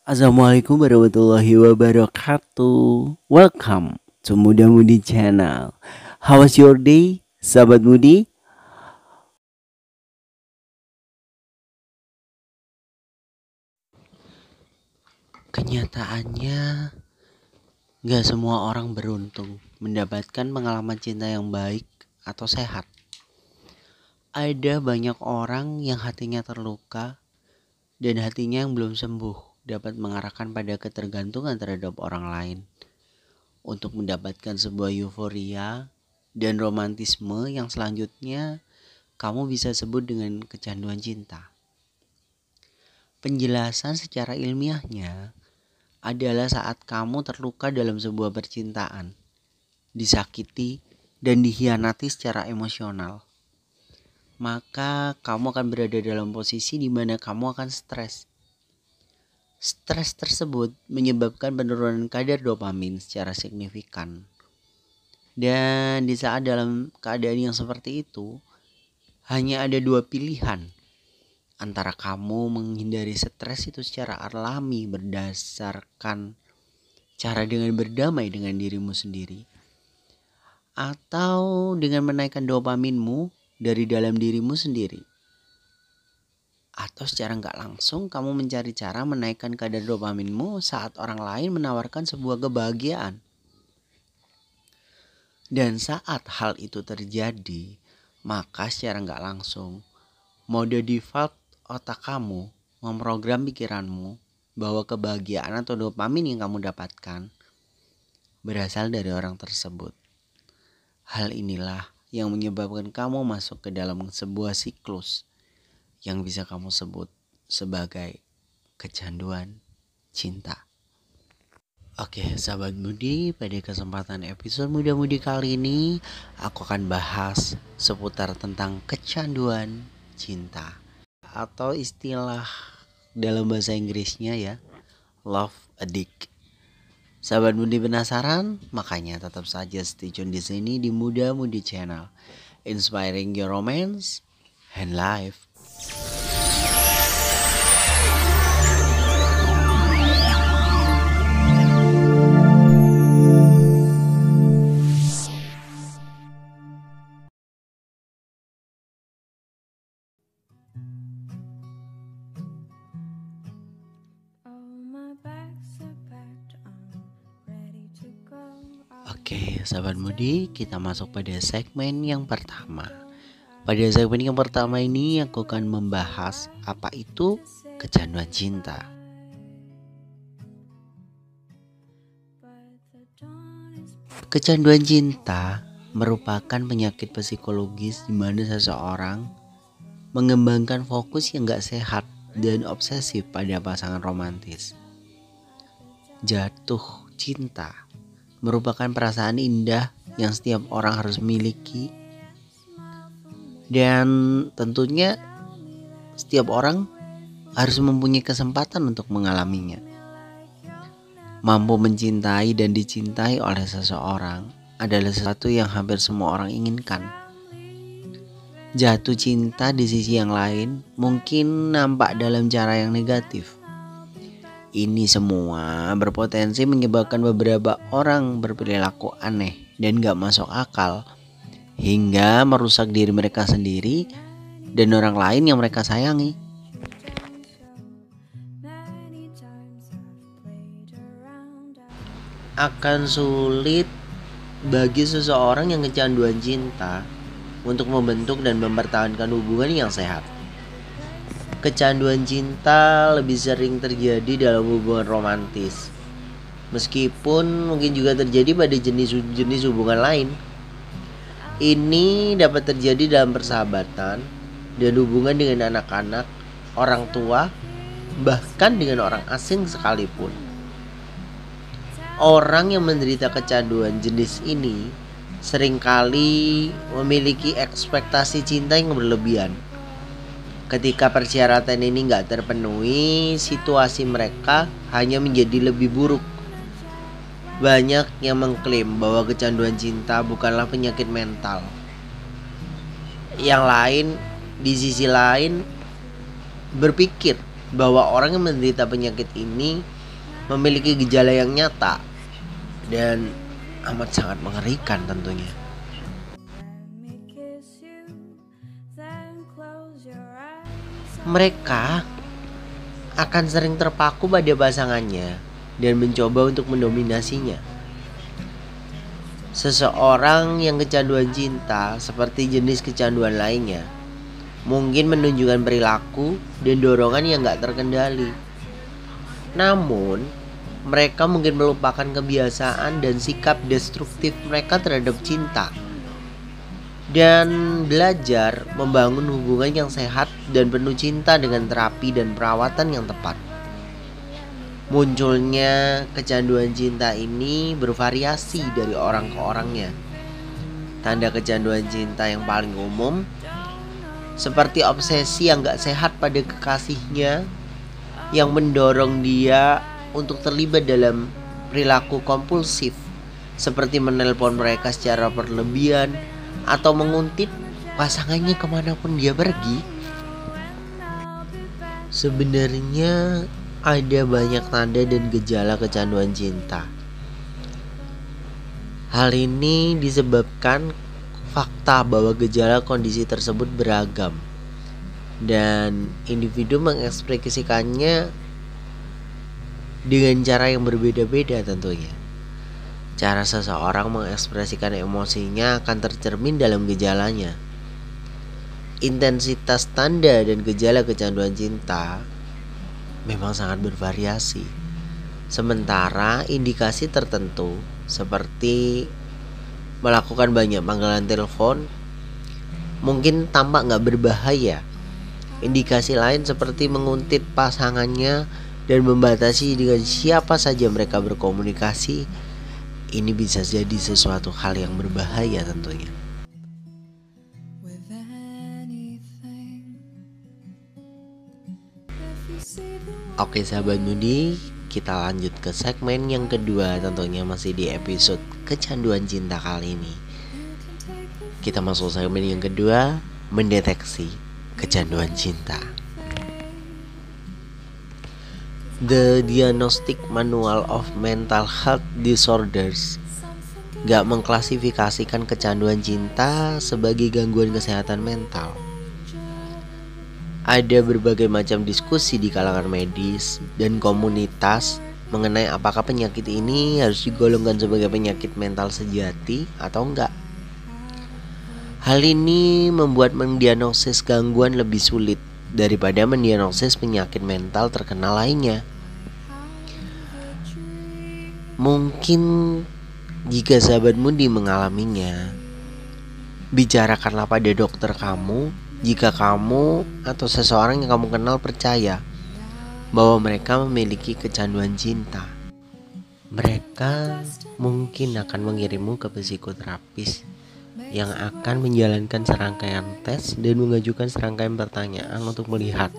Assalamualaikum warahmatullahi wabarakatuh. Welcome to Muda Mudi Channel. How was your day, sahabat Mudi? Kenyataannya, gak semua orang beruntung mendapatkan pengalaman cinta yang baik atau sehat. Ada banyak orang yang hatinya terluka dan hatinya yang belum sembuh dapat mengarahkan pada ketergantungan terhadap orang lain untuk mendapatkan sebuah euforia dan romantisme yang selanjutnya kamu bisa sebut dengan kecanduan cinta. Penjelasan secara ilmiahnya adalah saat kamu terluka dalam sebuah percintaan, disakiti dan dikhianati secara emosional, maka kamu akan berada dalam posisi di mana kamu akan stres. Stres tersebut menyebabkan penurunan kadar dopamin secara signifikan. Dan di saat dalam keadaan yang seperti itu, hanya ada dua pilihan. Antara kamu menghindari stres itu secara alami berdasarkan cara dengan berdamai dengan dirimu sendiri, atau dengan menaikkan dopaminmu dari dalam dirimu sendiri. Atau secara nggak langsung kamu mencari cara menaikkan kadar dopaminmu saat orang lain menawarkan sebuah kebahagiaan. Dan saat hal itu terjadi, maka secara nggak langsung mode default otak kamu memprogram pikiranmu bahwa kebahagiaan atau dopamin yang kamu dapatkan berasal dari orang tersebut. Hal inilah yang menyebabkan kamu masuk ke dalam sebuah siklus yang bisa kamu sebut sebagai kecanduan cinta. Oke, sahabat Mudi, pada kesempatan episode Muda Mudi kali ini aku akan bahas seputar tentang kecanduan cinta, atau istilah dalam bahasa Inggrisnya ya, love addict. Sahabat Mudi penasaran? Makanya tetap saja stay tune di sini di Muda Mudi Channel, inspiring your romance and life. Oke, sahabat Mudi, kita masuk pada segmen yang pertama. Pada segmen yang pertama ini aku akan membahas apa itu kecanduan cinta. Kecanduan cinta merupakan penyakit psikologis di mana seseorang mengembangkan fokus yang gak sehat dan obsesif pada pasangan romantis. Jatuh cinta merupakan perasaan indah yang setiap orang harus miliki, dan tentunya setiap orang harus mempunyai kesempatan untuk mengalaminya. Mampu mencintai dan dicintai oleh seseorang adalah sesuatu yang hampir semua orang inginkan. Jatuh cinta di sisi yang lain mungkin nampak dalam cara yang negatif. Ini semua berpotensi menyebabkan beberapa orang berperilaku aneh dan gak masuk akal, hingga merusak diri mereka sendiri dan orang lain yang mereka sayangi. Akan sulit bagi seseorang yang kecanduan cinta untuk membentuk dan mempertahankan hubungan yang sehat. Kecanduan cinta lebih sering terjadi dalam hubungan romantis, meskipun mungkin juga terjadi pada jenis-jenis hubungan lain. Ini dapat terjadi dalam persahabatan dan hubungan dengan anak-anak, orang tua, bahkan dengan orang asing sekalipun. Orang yang menderita kecanduan jenis ini seringkali memiliki ekspektasi cinta yang berlebihan. Ketika persyaratan ini gak terpenuhi, situasi mereka hanya menjadi lebih buruk. Banyak yang mengklaim bahwa kecanduan cinta bukanlah penyakit mental. Yang lain, di sisi lain, berpikir bahwa orang yang menderita penyakit ini memiliki gejala yang nyata dan amat sangat mengerikan tentunya. Mereka akan sering terpaku pada pasangannya dan mencoba untuk mendominasinya. Seseorang yang kecanduan cinta seperti jenis kecanduan lainnya mungkin menunjukkan perilaku dan dorongan yang gak terkendali. Namun, mereka mungkin melupakan kebiasaan dan sikap destruktif mereka terhadap cinta dan belajar membangun hubungan yang sehat dan penuh cinta dengan terapi dan perawatan yang tepat. Munculnya kecanduan cinta ini bervariasi dari orang ke orangnya. Tanda kecanduan cinta yang paling umum seperti obsesi yang gak sehat pada kekasihnya, yang mendorong dia untuk terlibat dalam perilaku kompulsif seperti menelpon mereka secara berlebihan atau menguntit pasangannya kemanapun dia pergi. Sebenarnya ada banyak tanda dan gejala kecanduan cinta. Hal ini disebabkan fakta bahwa gejala kondisi tersebut beragam dan individu mengekspresikannya dengan cara yang berbeda-beda tentunya. Cara seseorang mengekspresikan emosinya akan tercermin dalam gejalanya. Intensitas tanda dan gejala kecanduan cinta memang sangat bervariasi. Sementara indikasi tertentu seperti melakukan banyak panggilan telepon mungkin tampak gak berbahaya. Indikasi lain seperti menguntit pasangannya dan membatasi dengan siapa saja mereka berkomunikasi, ini bisa jadi sesuatu hal yang berbahaya tentunya. Oke sahabat Mudi, kita lanjut ke segmen yang kedua, tentunya masih di episode kecanduan cinta kali ini. Kita masuk segmen yang kedua, mendeteksi kecanduan cinta. The Diagnostic Manual of Mental Health Disorders gak mengklasifikasikan kecanduan cinta sebagai gangguan kesehatan mental. Ada berbagai macam diskusi di kalangan medis dan komunitas mengenai apakah penyakit ini harus digolongkan sebagai penyakit mental sejati atau enggak. Hal ini membuat mendiagnosis gangguan lebih sulit daripada mendiagnosis penyakit mental terkenal lainnya. Mungkin jika sahabat Mudi mengalaminya, bicarakanlah pada dokter kamu jika kamu atau seseorang yang kamu kenal percaya bahwa mereka memiliki kecanduan cinta. Mereka mungkin akan mengirimmu ke psikoterapis yang akan menjalankan serangkaian tes dan mengajukan serangkaian pertanyaan untuk melihat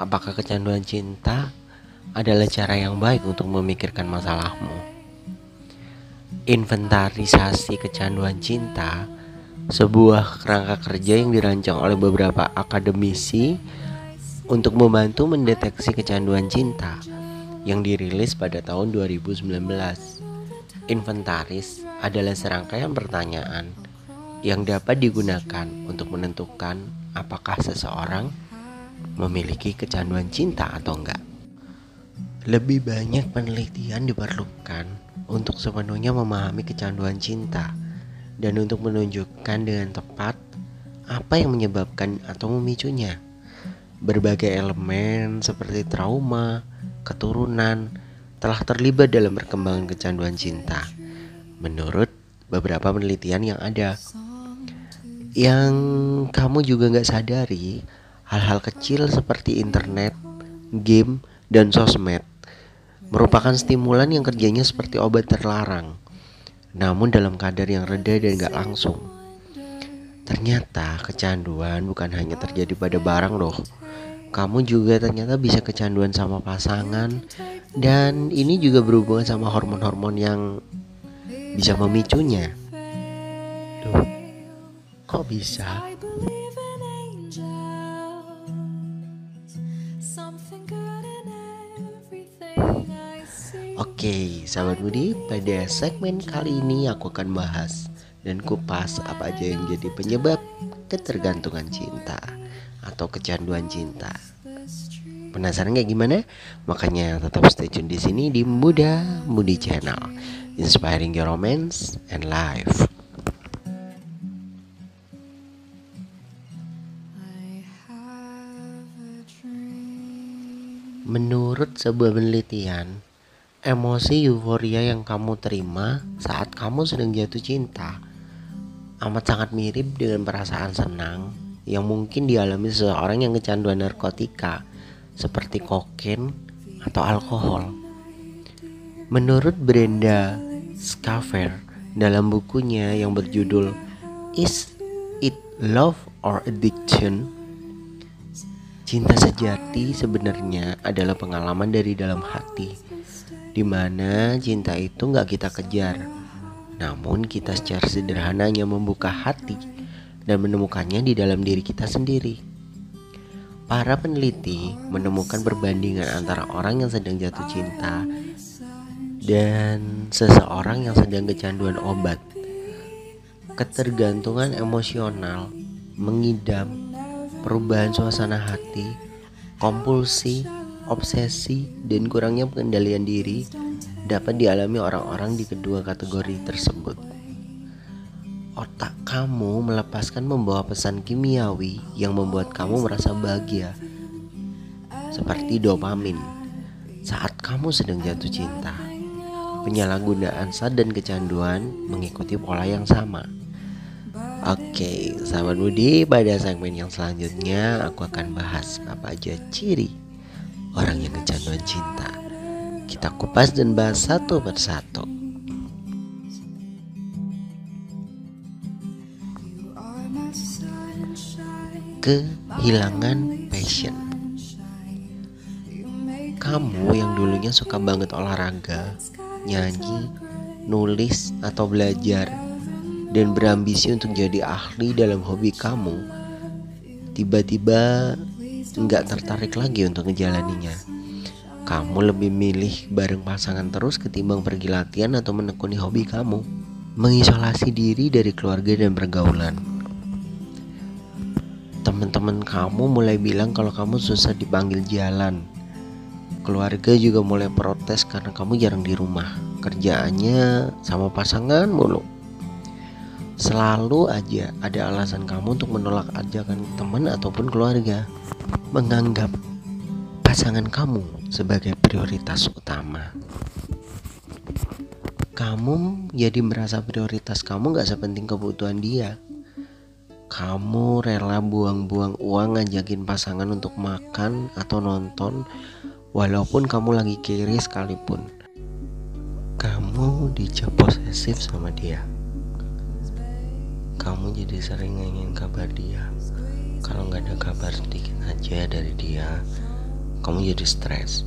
apakah kecanduan cinta adalah cara yang baik untuk memikirkan masalahmu. Inventarisasi kecanduan cinta, sebuah kerangka kerja yang dirancang oleh beberapa akademisi untuk membantu mendeteksi kecanduan cinta yang dirilis pada tahun 2019. Inventaris adalah serangkaian pertanyaan yang dapat digunakan untuk menentukan apakah seseorang memiliki kecanduan cinta atau enggak. Lebih banyak penelitian diperlukan untuk sepenuhnya memahami kecanduan cinta dan untuk menunjukkan dengan tepat apa yang menyebabkan atau memicunya. Berbagai elemen seperti trauma, keturunan telah terlibat dalam perkembangan kecanduan cinta menurut beberapa penelitian yang ada. Yang kamu juga gak sadari, hal-hal kecil seperti internet, game, dan sosmed merupakan stimulan yang kerjanya seperti obat terlarang, namun dalam kadar yang rendah dan gak langsung. Ternyata kecanduan bukan hanya terjadi pada barang loh. Kamu juga ternyata bisa kecanduan sama pasangan, dan ini juga berhubungan sama hormon-hormon yang bisa memicunya. Duh, kok bisa? sahabat Budi, pada segmen kali ini aku akan bahas dan kupas apa aja yang jadi penyebab ketergantungan cinta atau kecanduan cinta. Penasaran kayak gimana? Makanya tetap stay tune di sini di Muda Mudi Channel, inspiring your romance and life. Menurut sebuah penelitian, emosi euforia yang kamu terima saat kamu sedang jatuh cinta amat sangat mirip dengan perasaan senang yang mungkin dialami seseorang yang kecanduan narkotika seperti kokain atau alkohol. Menurut Brenda Schaeffer dalam bukunya yang berjudul Is It Love or Addiction? Cinta sejati sebenarnya adalah pengalaman dari dalam hati, di mana cinta itu gak kita kejar, namun kita secara sederhananya membuka hati dan menemukannya di dalam diri kita sendiri. Para peneliti menemukan perbandingan antara orang yang sedang jatuh cinta dan seseorang yang sedang kecanduan obat. Ketergantungan emosional, mengidam, perubahan suasana hati, kompulsi, obsesi, dan kurangnya pengendalian diri dapat dialami orang-orang di kedua kategori tersebut. Otak kamu melepaskan membawa pesan kimiawi yang membuat kamu merasa bahagia, seperti dopamin, saat kamu sedang jatuh cinta. Penyalahgunaan zat dan kecanduan mengikuti pola yang sama. Oke, sahabat Budi, pada segmen yang selanjutnya aku akan bahas apa aja ciri orang yang kecanduan cinta. Kita kupas dan bahas satu persatu. Kehilangan passion. Kamu yang dulunya suka banget olahraga, nyanyi, nulis, atau belajar, dan berambisi untuk jadi ahli dalam hobi kamu, tiba-tiba nggak tertarik lagi untuk ngejalaninya. Kamu lebih milih bareng pasangan terus ketimbang pergi latihan atau menekuni hobi kamu. Mengisolasi diri dari keluarga dan pergaulan. Teman-teman kamu mulai bilang kalau kamu susah dipanggil jalan. Keluarga juga mulai protes karena kamu jarang di rumah. Kerjaannya sama pasangan mulu. Selalu aja ada alasan kamu untuk menolak ajakan teman ataupun keluarga. Menganggap pasangan kamu sebagai prioritas utama. Kamu jadi merasa prioritas kamu gak sepenting kebutuhan dia. Kamu rela buang-buang uang ngajakin pasangan untuk makan atau nonton, walaupun kamu lagi kiri sekalipun. Kamu dicap posesif sama dia. Kamu jadi sering nanyain kabar dia. Kalau gak ada kabar sedikit aja dari dia, kamu jadi stres.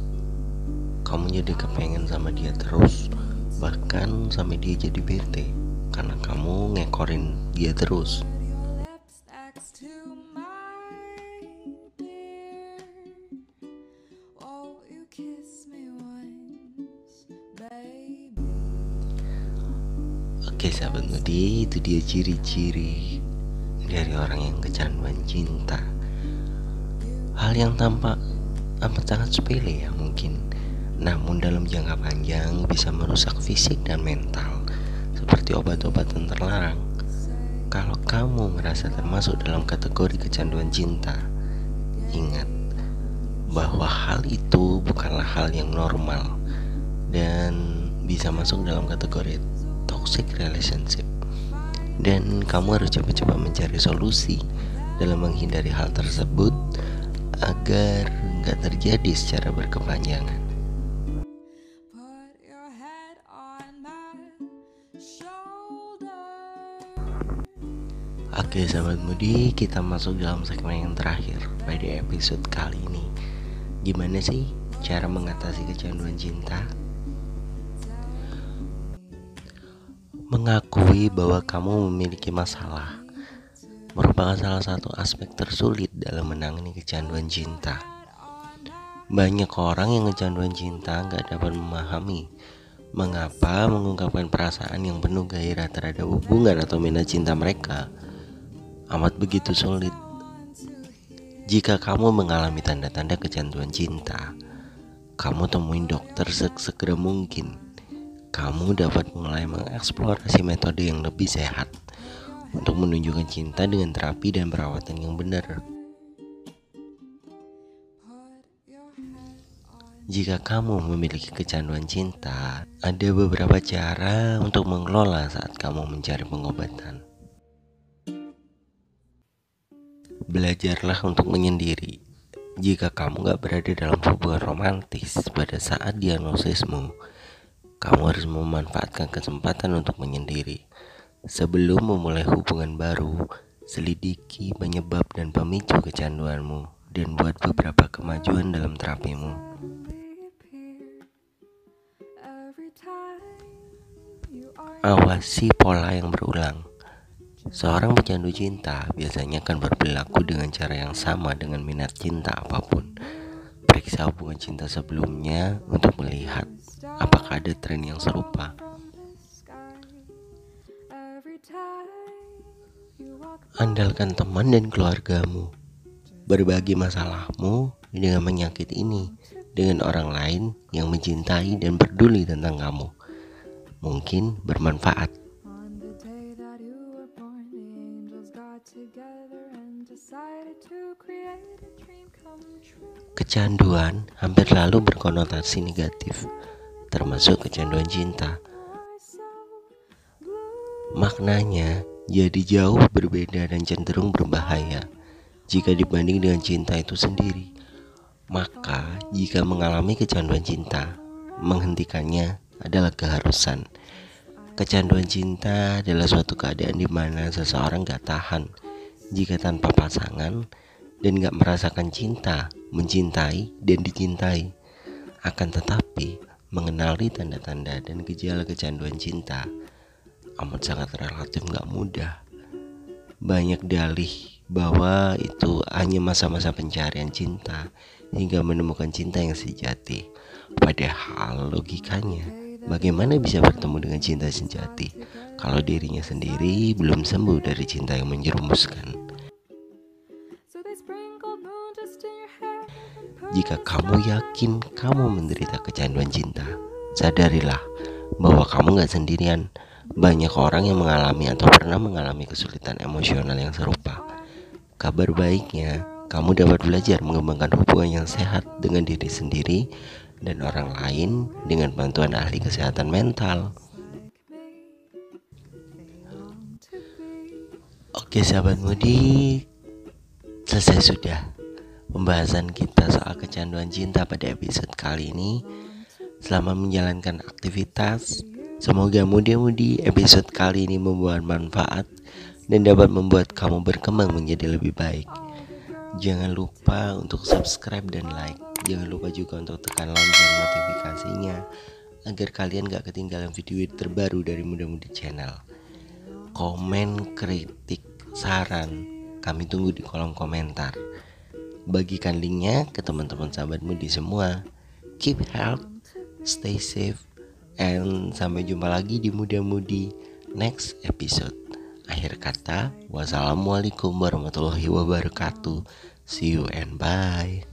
Kamu jadi kepengen sama dia terus, bahkan sampai dia jadi bete karena kamu ngekorin dia terus. Oke sahabat Mudi, itu dia ciri-ciri dari orang yang kecanduan cinta. Hal yang tampak amat sangat sepele ya mungkin, namun dalam jangka panjang bisa merusak fisik dan mental, seperti obat-obatan terlarang. Kalau kamu merasa termasuk dalam kategori kecanduan cinta, ingat bahwa hal itu bukanlah hal yang normal dan bisa masuk dalam kategori toxic relationship, dan kamu harus cepat-cepat mencari solusi dalam menghindari hal tersebut agar gak terjadi secara berkepanjangan. Oke sahabat Mudi, kita masuk dalam segmen yang terakhir pada episode kali ini. Gimana sih cara mengatasi kecanduan cinta? Mengakui bahwa kamu memiliki masalah merupakan salah satu aspek tersulit dalam menangani kecanduan cinta. Banyak orang yang kecanduan cinta gak dapat memahami Mengapa mengungkapkan perasaan yang penuh gairah terhadap hubungan atau minat cinta mereka amat begitu sulit? Jika kamu mengalami tanda-tanda kecanduan cinta, kamu temuin dokter segera mungkin. Kamu dapat mulai mengeksplorasi metode yang lebih sehat untuk menunjukkan cinta dengan terapi dan perawatan yang benar. Jika kamu memiliki kecanduan cinta, ada beberapa cara untuk mengelola saat kamu mencari pengobatan. Belajarlah untuk menyendiri. Jika kamu gak berada dalam hubungan romantis pada saat diagnosismu, kamu harus memanfaatkan kesempatan untuk menyendiri. Sebelum memulai hubungan baru, selidiki penyebab dan pemicu kecanduanmu dan buat beberapa kemajuan dalam terapimu. Awasi pola yang berulang. Seorang pecandu cinta biasanya akan berperilaku dengan cara yang sama dengan minat cinta apapun. Periksa hubungan cinta sebelumnya untuk melihat apakah ada tren yang serupa. Andalkan teman dan keluargamu. Berbagi masalahmu dengan penyakit ini dengan orang lain yang mencintai dan peduli tentang kamu. Mungkin bermanfaat. Kecanduan hampir selalu berkonotasi negatif, termasuk kecanduan cinta. Maknanya jadi jauh berbeda dan cenderung berbahaya jika dibanding dengan cinta itu sendiri. Maka jika mengalami kecanduan cinta, menghentikannya adalah keharusan. Kecanduan cinta adalah suatu keadaan di mana seseorang gak tahan jika tanpa pasangan dan gak merasakan cinta, mencintai dan dicintai. Akan tetapi mengenali tanda-tanda dan gejala kecanduan cinta amat sangat relatif gak mudah. Banyak dalih bahwa itu hanya masa-masa pencarian cinta hingga menemukan cinta yang sejati. Padahal logikanya, bagaimana bisa bertemu dengan cinta sejati kalau dirinya sendiri belum sembuh dari cinta yang menjerumuskan? Jika kamu yakin kamu menderita kecanduan cinta, sadarilah bahwa kamu gak sendirian. Banyak orang yang mengalami atau pernah mengalami kesulitan emosional yang serupa. Kabar baiknya, kamu dapat belajar mengembangkan hubungan yang sehat dengan diri sendiri dan orang lain dengan bantuan ahli kesehatan mental. Oke sahabat Mudi, selesai sudah pembahasan kita soal kecanduan cinta pada episode kali ini. Selamat menjalankan aktivitas. Semoga mudi-mudi episode kali ini membawa manfaat dan dapat membuat kamu berkembang menjadi lebih baik. Jangan lupa untuk subscribe dan like. Jangan lupa juga untuk tekan lonceng notifikasinya agar kalian gak ketinggalan video terbaru dari Muda Mudi Channel. Komen, kritik, saran kami tunggu di kolom komentar. Bagikan linknya ke teman-teman sahabat Mudi semua. Keep health, stay safe, and sampai jumpa lagi di Muda Mudi next episode. Akhir kata, wassalamualaikum warahmatullahi wabarakatuh. See you and bye.